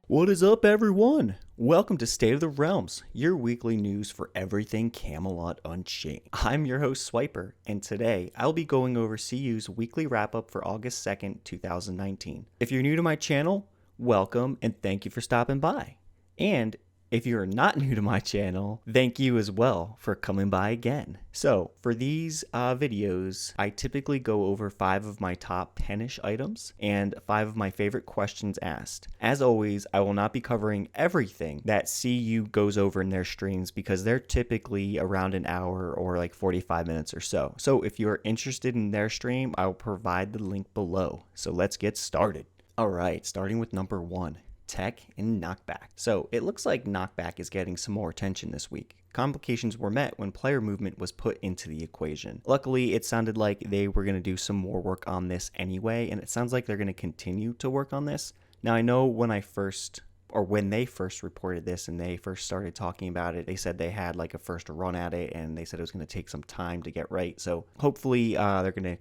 What is up, everyone? Welcome to State of the Realms, your weekly news for everything Camelot Unchained. I'm your host, Swiper, and today I'll be going over CU's weekly wrap-up for August 2nd, 2019. If you're new to my channel, welcome and thank you for stopping by. And if you're not new to my channel, thank you as well for coming by again. So, for these videos, I typically go over 5 of my top 10-ish items and 5 of my favorite questions asked. As always, I will not be covering everything that CU goes over in their streams because they're typically around an hour or like 45 minutes or so. So, if you're interested in their stream, I'll provide the link below. So, let's get started. Alright, starting with number 1. Tech and knockback. So it looks like knockback is getting some more attention this week. Complications were met when player movement was put into the equation. Luckily, it sounded like they were going to do some more work on this anyway, and it sounds like they're going to continue to work on this. Now, I know when they first reported this and they first started talking about it, they said they had like a first run at it and they said it was going to take some time to get right. So hopefully they're going to,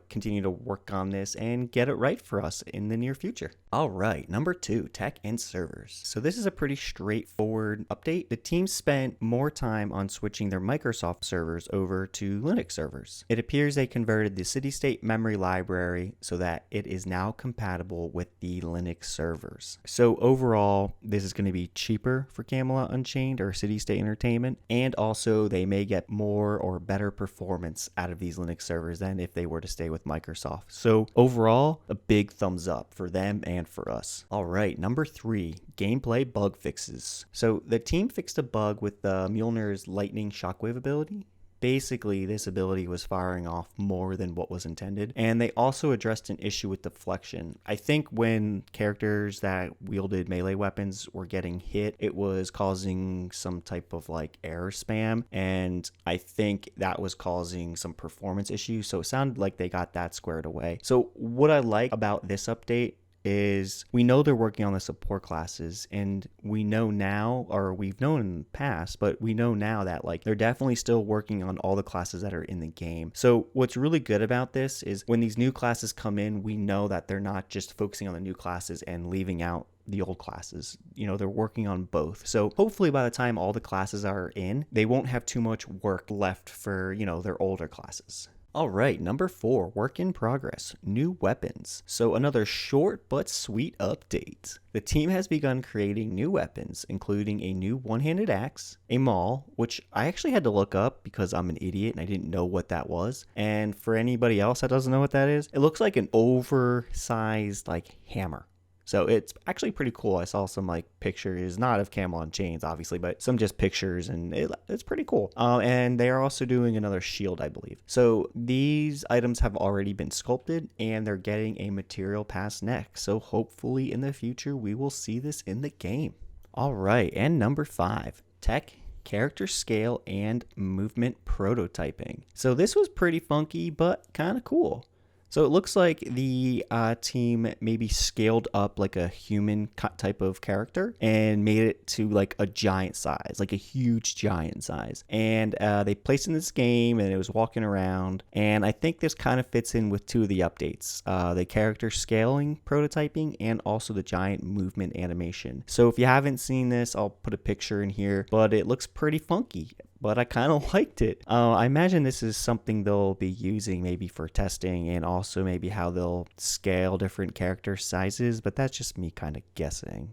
continue to work on this and get it right for us in the near future. All right, number 2, tech and servers. So this is a pretty straightforward update. The team spent more time on switching their Microsoft servers over to Linux servers. It appears they converted the city-state memory library so that it is now compatible with the Linux servers. So overall, this is going to be cheaper for Camelot Unchained or City-State Entertainment, and also they may get more or better performance out of these Linux servers than if they were to stay with Microsoft. So overall, a big thumbs up for them and for us. All right, number 3, gameplay bug fixes. So the team fixed a bug with the Mjolnir's lightning shockwave ability. Basically, this ability was firing off more than what was intended, and they also addressed an issue with deflection. I think when characters that wielded melee weapons were getting hit, it was causing some type of like error spam, and I think that was causing some performance issues, so it sounded like they got that squared away. So what I like about this update is we know they're working on the support classes, and we know now, or we've known in the past, but we know now that like they're definitely still working on all the classes that are in the game. So what's really good about this is when these new classes come in, we know that they're not just focusing on the new classes and leaving out the old classes. They're working on both. So hopefully by the time all the classes are in, they won't have too much work left for, their older classes. All right, number 4, work in progress, new weapons. So another short but sweet update. The team has begun creating new weapons, including a new one-handed axe, a maul, which I actually had to look up because I'm an idiot and I didn't know what that was. And for anybody else that doesn't know what that is, it looks like an oversized like hammer. So it's actually pretty cool. I saw some like pictures, not of Camelot Unchained, obviously, but some just pictures, and it's pretty cool. And they are also doing another shield, I believe. So these items have already been sculpted, and they're getting a material pass next. So hopefully in the future, we will see this in the game. All right, and number 5, tech, character scale, and movement prototyping. So this was pretty funky, but kind of cool. So it looks like the team maybe scaled up like a human type of character and made it to like a giant size, like a huge giant size. And they placed in this game and it was walking around. And I think this kind of fits in with 2 of the updates, the character scaling prototyping and also the giant movement animation. So if you haven't seen this, I'll put a picture in here, but it looks pretty funky. But I kind of liked it. I imagine this is something they'll be using maybe for testing and also maybe how they'll scale different character sizes, but that's just me kind of guessing.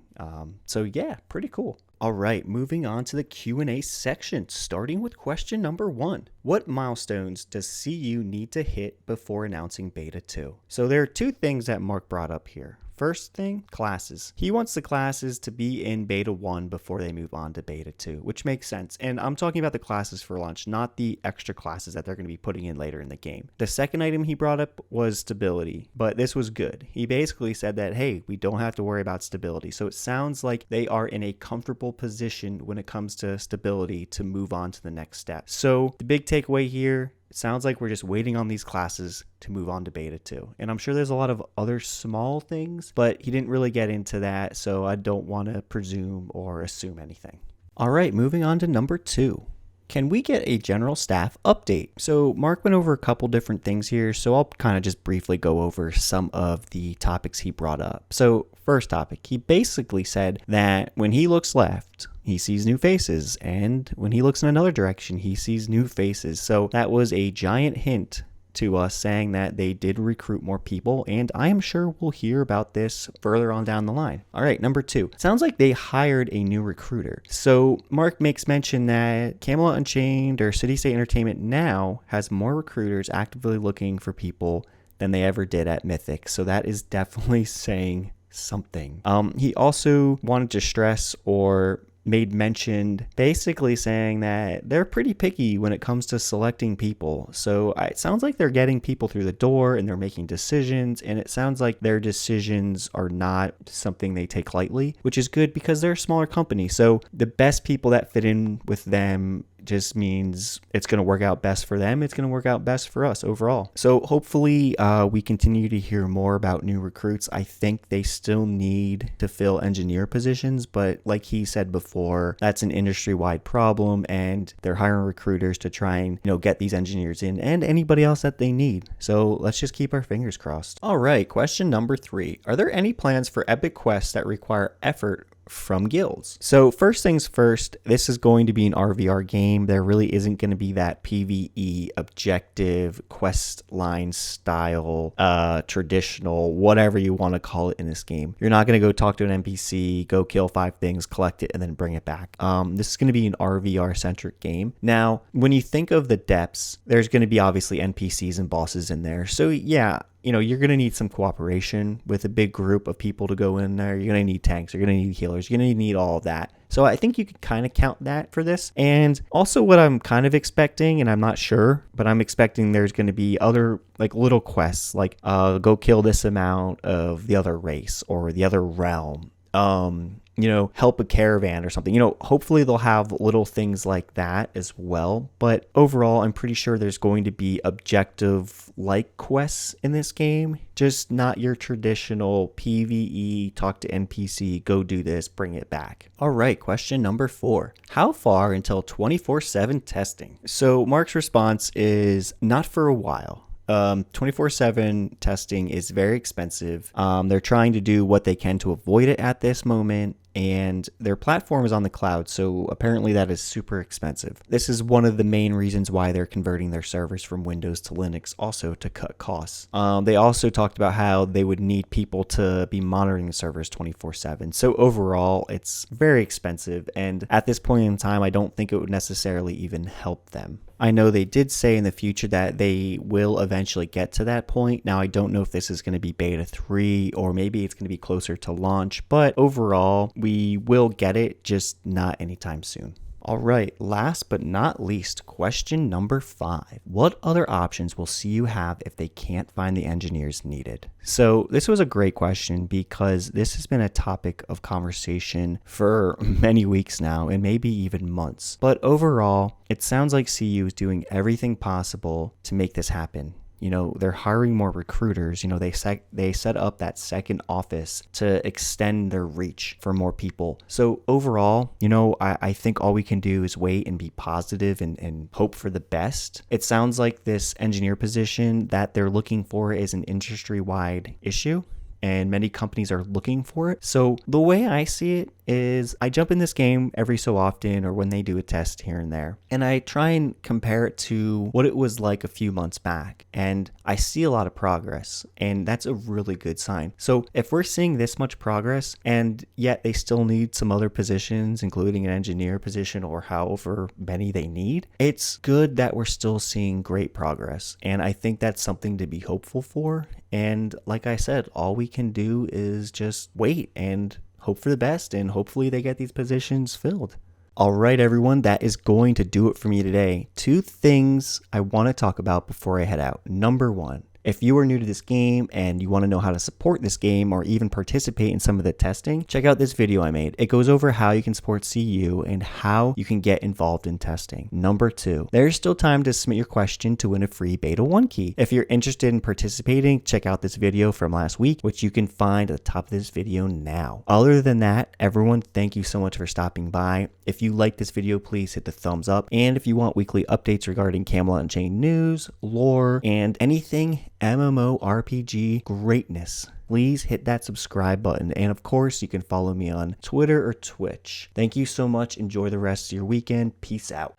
So yeah, pretty cool. All right, moving on to the Q&A section, starting with question number 1. What milestones does CU need to hit before announcing Beta 2? So there are 2 things that Mark brought up here. First thing, classes. He wants the classes to be in Beta 1 before they move on to Beta 2, which makes sense. And I'm talking about the classes for launch, not the extra classes that they're going to be putting in later in the game. The second item he brought up was stability, but this was good. He basically said that, hey, we don't have to worry about stability. So it sounds like they are in a comfortable position when it comes to stability to move on to the next step. So the big takeaway here, it sounds like we're just waiting on these classes to move on to Beta 2. And I'm sure there's a lot of other small things, but he didn't really get into that, so I don't want to presume or assume anything. All right, moving on to number 2. Can we get a general staff update? So Mark went over a couple different things here, so I'll kind of just briefly go over some of the topics he brought up. So first topic, he basically said that when he looks left, he sees new faces, and when he looks in another direction, he sees new faces. So that was a giant hint to us saying that they did recruit more people, and I am sure we'll hear about this further on down the line. All right, number 2. Sounds like they hired a new recruiter. So Mark makes mention that Camelot Unchained or City State Entertainment now has more recruiters actively looking for people than they ever did at Mythic. So that is definitely saying something. He also wanted to stress or made mention basically saying that they're pretty picky when it comes to selecting people. So it sounds like they're getting people through the door and they're making decisions, and it sounds like their decisions are not something they take lightly, which is good because they're a smaller company. So the best people that fit in with them just means it's going to work out best for them. It's going to work out best for us overall. So hopefully we continue to hear more about new recruits. I think they still need to fill engineer positions, but like he said before, that's an industry-wide problem, and they're hiring recruiters to try and get these engineers in and anybody else that they need. So let's just keep our fingers crossed. All right, question number 3. Are there any plans for epic quests that require effort from guilds? So first things first, this is going to be an RVR game. There really isn't going to be that PvE objective quest line style, traditional, whatever you want to call it in this game. You're not going to go talk to an NPC, go kill 5 things, collect it, and then bring it back. This is going to be an RVR centric game. Now, when you think of the depths, there's going to be obviously NPCs and bosses in there. So yeah, you're going to need some cooperation with a big group of people to go in there. You're going to need tanks. You're going to need healers. You're going to need all of that. So I think you could kind of count that for this. And also what I'm kind of expecting, and I'm not sure, but I'm expecting there's going to be other like little quests, like go kill this amount of the other race or the other realm. Help a caravan or something. Hopefully they'll have little things like that as well. But overall, I'm pretty sure there's going to be objective-like quests in this game. Just not your traditional PvE, talk to NPC, go do this, bring it back. All right, question number 4. How far until 24/7 testing? So Mark's response is not for a while. 24/7 testing is very expensive. They're trying to do what they can to avoid it at this moment, and their platform is on the cloud, so apparently that is super expensive. This is one of the main reasons why they're converting their servers from Windows to Linux, also to cut costs. They also talked about how they would need people to be monitoring the servers 24/7. So overall, it's very expensive, and at this point in time, I don't think it would necessarily even help them. I know they did say in the future that they will eventually get to that point. Now, I don't know if this is going to be beta 3 or maybe it's going to be closer to launch, but overall, we will get it, just not anytime soon. All right, last but not least, question number 5. What other options will CU have if they can't find the engineers needed? So this was a great question because this has been a topic of conversation for many weeks now and maybe even months. But overall, it sounds like CU is doing everything possible to make this happen. They're hiring more recruiters. They set up that second office to extend their reach for more people. So overall, I think all we can do is wait and be positive and hope for the best. It sounds like this engineer position that they're looking for is an industry-wide issue, and many companies are looking for it. So the way I see it is I jump in this game every so often or when they do a test here and there, and I try and compare it to what it was like a few months back, and I see a lot of progress, and that's a really good sign. So if we're seeing this much progress and yet they still need some other positions, including an engineer position or however many they need, it's good that we're still seeing great progress, and I think that's something to be hopeful for. And like I said, all we can do is just wait and hope for the best, and hopefully they get these positions filled. All right, everyone, that is going to do it for me today. 2 things I want to talk about before I head out. Number 1, If you are new to this game and you want to know how to support this game or even participate in some of the testing, check out this video I made. It goes over how you can support CU and how you can get involved in testing. Number 2, there's still time to submit your question to win a free Beta 1 key. If you're interested in participating, check out this video from last week, which you can find at the top of this video now. Other than that, everyone, thank you so much for stopping by. If you like this video, please hit the thumbs up. And if you want weekly updates regarding Camelot Unchained news, lore, and anything MMORPG greatness, please hit that subscribe button. And of course, you can follow me on Twitter or Twitch. Thank you so much. Enjoy the rest of your weekend. Peace out.